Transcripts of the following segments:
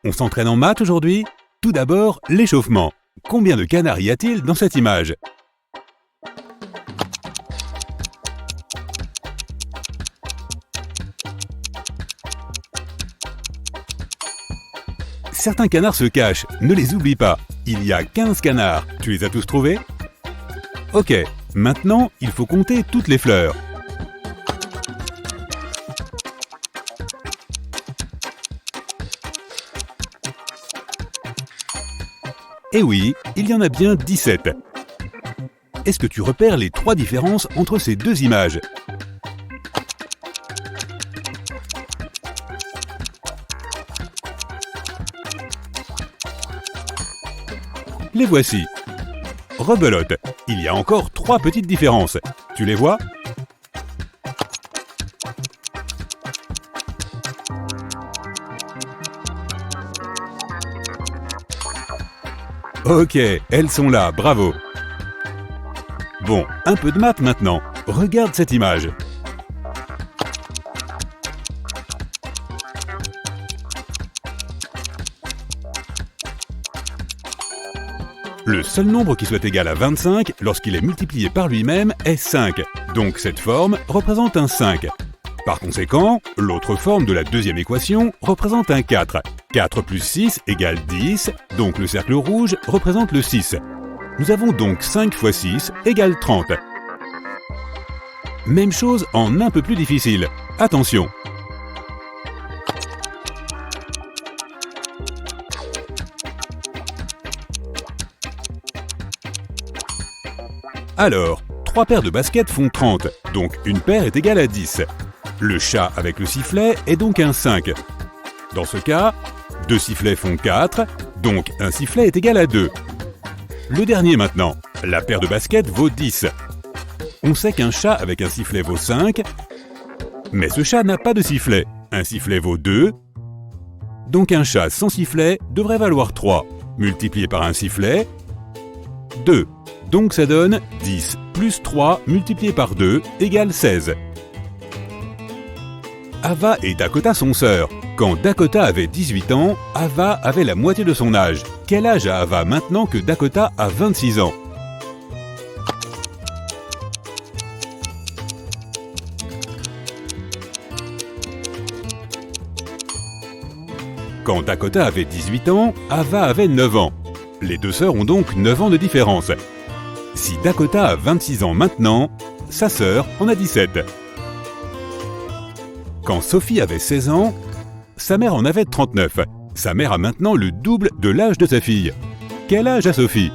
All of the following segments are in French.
On s'entraîne en maths aujourd'hui? Tout d'abord, l'échauffement. Combien de canards y a-t-il dans cette image? Certains canards se cachent, ne les oublie pas. Il y a 15 canards. Tu les as tous trouvés? Ok, maintenant, il faut compter toutes les fleurs. Eh oui, il y en a bien 17. Est-ce que tu repères les 3 différences entre ces deux images? Les voici. Rebelote, il y a encore 3 petites différences. Tu les vois? Ok, elles sont là, bravo. Bon, un peu de maths maintenant. Regarde cette image. Le seul nombre qui soit égal à 25 lorsqu'il est multiplié par lui-même est 5. Donc cette forme représente un 5. Par conséquent, l'autre forme de la deuxième équation représente un 4. 4 plus 6 égale 10, donc le cercle rouge représente le 6. Nous avons donc 5 fois 6 égale 30. Même chose en un peu plus difficile. Attention! Alors, 3 paires de baskets font 30, donc une paire est égale à 10. Le chat avec le sifflet est donc un 5. Dans ce cas, 2 sifflets font 4, donc un sifflet est égal à 2. Le dernier maintenant, la paire de baskets vaut 10. On sait qu'un chat avec un sifflet vaut 5, mais ce chat n'a pas de sifflet. Un sifflet vaut 2, donc un chat sans sifflet devrait valoir 3. Multiplié par un sifflet, 2. Donc ça donne 10 plus 3 multiplié par 2 égale 16. Ava et Dakota sont sœurs. Quand Dakota avait 18 ans, Ava avait la moitié de son âge. Quel âge a Ava maintenant que Dakota a 26 ans? Quand Dakota avait 18 ans, Ava avait 9 ans. Les deux sœurs ont donc 9 ans de différence. Si Dakota a 26 ans maintenant, sa sœur en a 17. Quand Sophie avait 16 ans, sa mère en avait 39. Sa mère a maintenant le double de l'âge de sa fille. Quel âge a Sophie?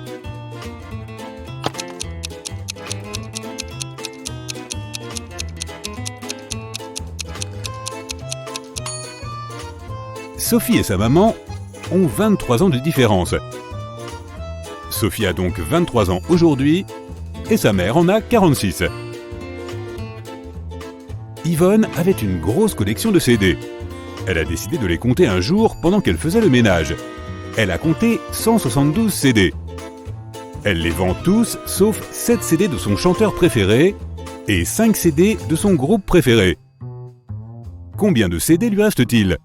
Sophie et sa maman ont 23 ans de différence. Sophie a donc 23 ans aujourd'hui et sa mère en a 46. Yvonne avait une grosse collection de CD. Elle a décidé de les compter un jour pendant qu'elle faisait le ménage. Elle a compté 172 CD. Elle les vend tous sauf 7 CD de son chanteur préféré et 5 CD de son groupe préféré. Combien de CD lui reste-t-il?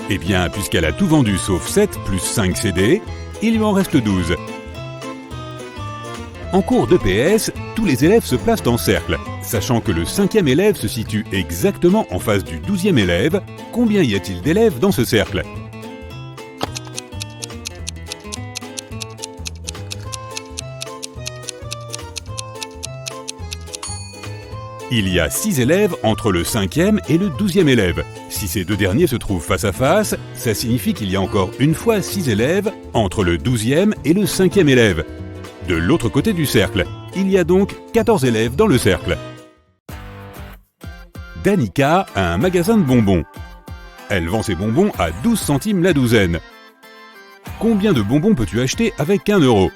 Eh bien, puisqu'elle a tout vendu sauf 7 plus 5 CD, il lui en reste 12. En cours d'EPS, tous les élèves se placent en cercle. Sachant que le 5e élève se situe exactement en face du 12e élève, combien y a-t-il d'élèves dans ce cercle? Il y a 6 élèves entre le 5e et le 12e élève. Si ces deux derniers se trouvent face à face, ça signifie qu'il y a encore une fois 6 élèves entre le 12e et le 5e élève. De l'autre côté du cercle, il y a donc 14 élèves dans le cercle. Danica a un magasin de bonbons. Elle vend ses bonbons à 12 centimes la douzaine. Combien de bonbons peux-tu acheter avec 1 euro?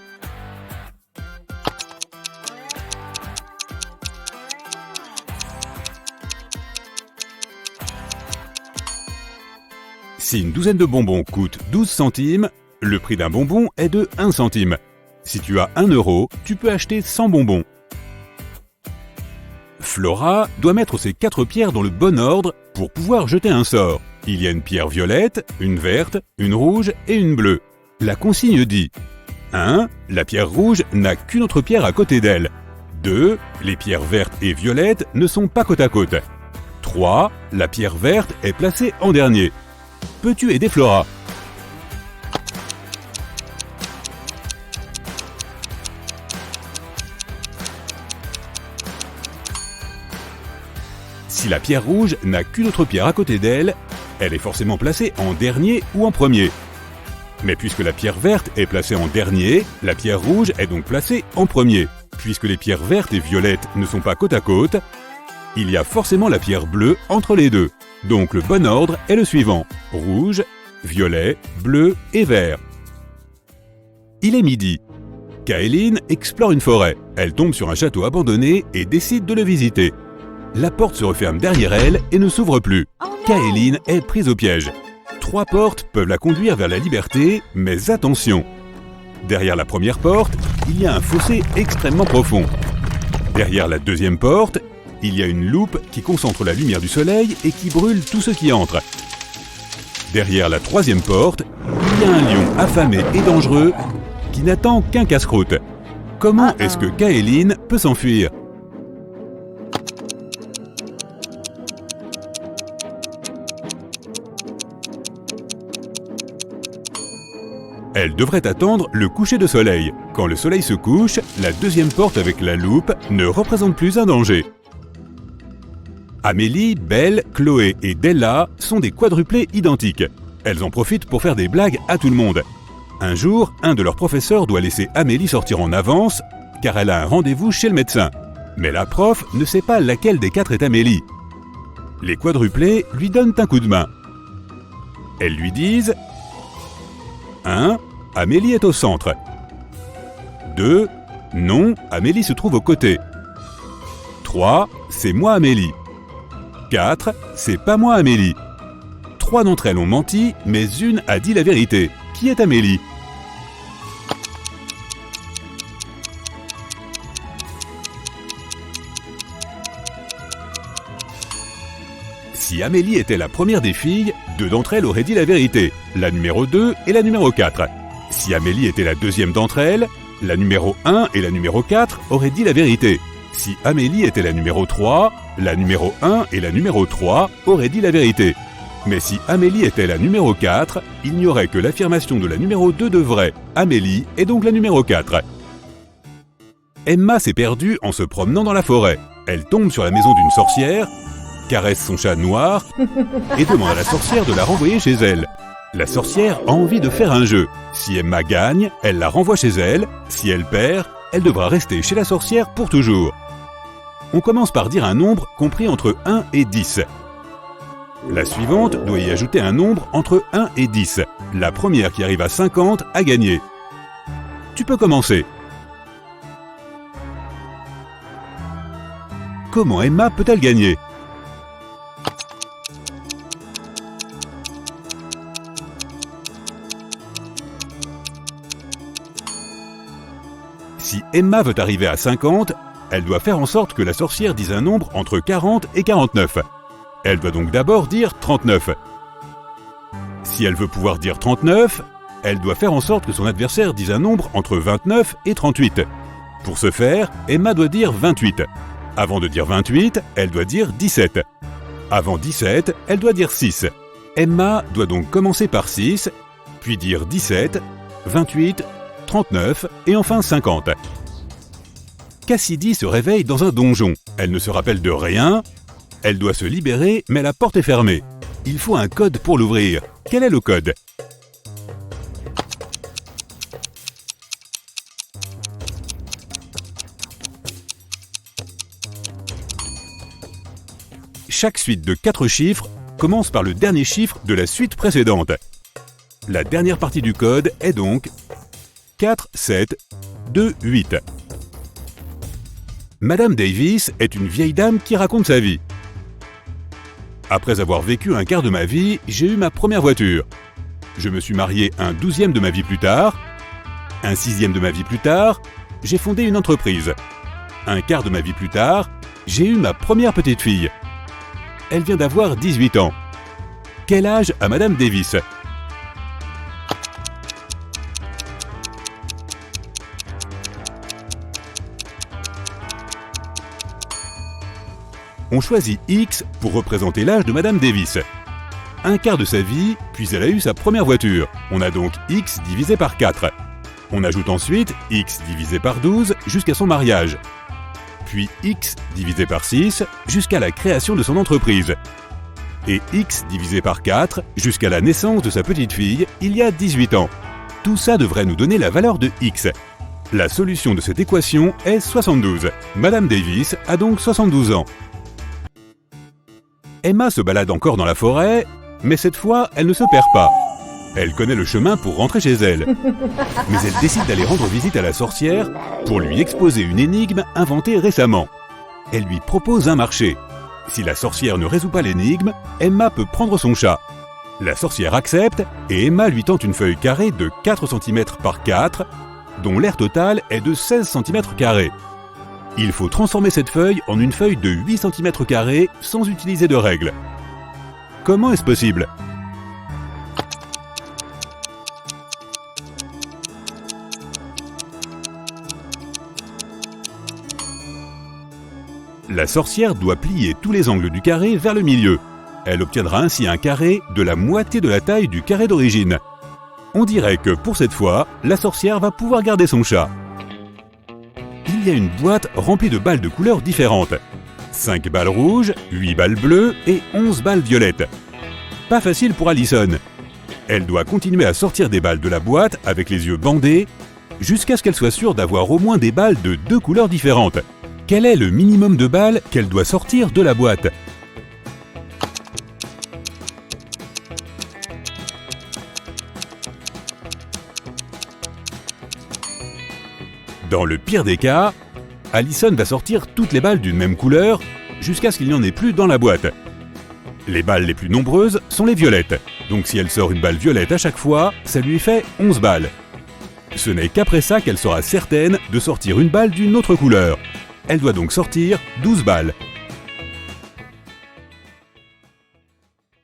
Si une douzaine de bonbons coûte 12 centimes, le prix d'un bonbon est de 1 centime. Si tu as 1 euro, tu peux acheter 100 bonbons. Flora doit mettre ses 4 pierres dans le bon ordre pour pouvoir jeter un sort. Il y a une pierre violette, une verte, une rouge et une bleue. La consigne dit 1. La pierre rouge n'a qu'une autre pierre à côté d'elle. 2. Les pierres vertes et violettes ne sont pas côte à côte. 3. La pierre verte est placée en dernier. Peux-tu aider Flora? Si la pierre rouge n'a qu'une autre pierre à côté d'elle, elle est forcément placée en dernier ou en premier. Mais puisque la pierre verte est placée en dernier, la pierre rouge est donc placée en premier. Puisque les pierres vertes et violettes ne sont pas côte à côte, il y a forcément la pierre bleue entre les deux. Donc le bon ordre est le suivant: rouge, violet, bleu et vert. Il est midi. Kaeline explore une forêt. Elle tombe sur un château abandonné et décide de le visiter. La porte se referme derrière elle et ne s'ouvre plus. Kaeline est prise au piège. 3 portes peuvent la conduire vers la liberté, mais attention! Derrière la première porte, il y a un fossé extrêmement profond. Derrière la deuxième porte, il y a une loupe qui concentre la lumière du soleil et qui brûle tout ce qui entre. Derrière la troisième porte, il y a un lion affamé et dangereux qui n'attend qu'un casse-croûte. Comment est-ce que Kaeline peut s'enfuir? Elle devrait attendre le coucher de soleil. Quand le soleil se couche, la deuxième porte avec la loupe ne représente plus un danger. Amélie, Belle, Chloé et Della sont des quadruplés identiques. Elles en profitent pour faire des blagues à tout le monde. Un jour, un de leurs professeurs doit laisser Amélie sortir en avance car elle a un rendez-vous chez le médecin. Mais la prof ne sait pas laquelle des 4 est Amélie. Les quadruplés lui donnent un coup de main. Elles lui disent 1. Amélie est au centre. 2. Non, Amélie se trouve aux côtés. 3. C'est moi Amélie. 4. C'est pas moi Amélie. 3 d'entre elles ont menti, mais une a dit la vérité. Qui est Amélie? Si Amélie était la première des filles, 2 d'entre elles auraient dit la vérité, la numéro 2 et la numéro 4. Si Amélie était la deuxième d'entre elles, la numéro 1 et la numéro 4 auraient dit la vérité. Si Amélie était la numéro 3, la numéro 1 et la numéro 3 auraient dit la vérité. Mais si Amélie était la numéro 4, il n'y aurait que l'affirmation de la numéro 2 de vrai. Amélie est donc la numéro 4. Emma s'est perdue en se promenant dans la forêt. Elle tombe sur la maison d'une sorcière, caresse son chat noir et demande à la sorcière de la renvoyer chez elle. La sorcière a envie de faire un jeu. Si Emma gagne, elle la renvoie chez elle. Si elle perd, elle devra rester chez la sorcière pour toujours. On commence par dire un nombre compris entre 1 et 10. La suivante doit y ajouter un nombre entre 1 et 10. La première qui arrive à 50 a gagné. Tu peux commencer. Comment Emma peut-elle gagner? Si Emma veut arriver à 50, elle doit faire en sorte que la sorcière dise un nombre entre 40 et 49. Elle doit donc d'abord dire 39. Si elle veut pouvoir dire 39, elle doit faire en sorte que son adversaire dise un nombre entre 29 et 38. Pour ce faire, Emma doit dire 28. Avant de dire 28, elle doit dire 17. Avant 17, elle doit dire 6. Emma doit donc commencer par 6, puis dire 17, 28, 39 et enfin 50. Cassidy se réveille dans un donjon. Elle ne se rappelle de rien. Elle doit se libérer, mais la porte est fermée. Il faut un code pour l'ouvrir. Quel est le code? Chaque suite de 4 chiffres commence par le dernier chiffre de la suite précédente. La dernière partie du code est donc 4, 7, 2, 8. Madame Davis est une vieille dame qui raconte sa vie. Après avoir vécu un quart de ma vie, j'ai eu ma première voiture. Je me suis marié un 12e de ma vie plus tard. Un sixième de ma vie plus tard, j'ai fondé une entreprise. Un quart de ma vie plus tard, j'ai eu ma première petite fille. Elle vient d'avoir 18 ans. Quel âge a Madame Davis? On choisit X pour représenter l'âge de Madame Davis. Un quart de sa vie, puis elle a eu sa première voiture. On a donc X divisé par 4. On ajoute ensuite X divisé par 12 jusqu'à son mariage. Puis X divisé par 6 jusqu'à la création de son entreprise. Et X divisé par 4 jusqu'à la naissance de sa petite fille il y a 18 ans. Tout ça devrait nous donner la valeur de X. La solution de cette équation est 72. Madame Davis a donc 72 ans. Emma se balade encore dans la forêt, mais cette fois, elle ne se perd pas. Elle connaît le chemin pour rentrer chez elle. Mais elle décide d'aller rendre visite à la sorcière pour lui exposer une énigme inventée récemment. Elle lui propose un marché. Si la sorcière ne résout pas l'énigme, Emma peut prendre son chat. La sorcière accepte et Emma lui tend une feuille carrée de 4 cm par 4, dont l'aire totale est de 16 cm². Il faut transformer cette feuille en une feuille de 8 cm² sans utiliser de règles. Comment est-ce possible? La sorcière doit plier tous les angles du carré vers le milieu. Elle obtiendra ainsi un carré de la moitié de la taille du carré d'origine. On dirait que pour cette fois, la sorcière va pouvoir garder son chat. Il y a une boîte remplie de balles de couleurs différentes. 5 balles rouges, 8 balles bleues et 11 balles violettes. Pas facile pour Allison. Elle doit continuer à sortir des balles de la boîte avec les yeux bandés jusqu'à ce qu'elle soit sûre d'avoir au moins des balles de 2 couleurs différentes. Quel est le minimum de balles qu'elle doit sortir de la boîte? Dans le pire des cas, Allison va sortir toutes les balles d'une même couleur jusqu'à ce qu'il n'y en ait plus dans la boîte. Les balles les plus nombreuses sont les violettes, donc si elle sort une balle violette à chaque fois, ça lui fait 11 balles. Ce n'est qu'après ça qu'elle sera certaine de sortir une balle d'une autre couleur. Elle doit donc sortir 12 balles.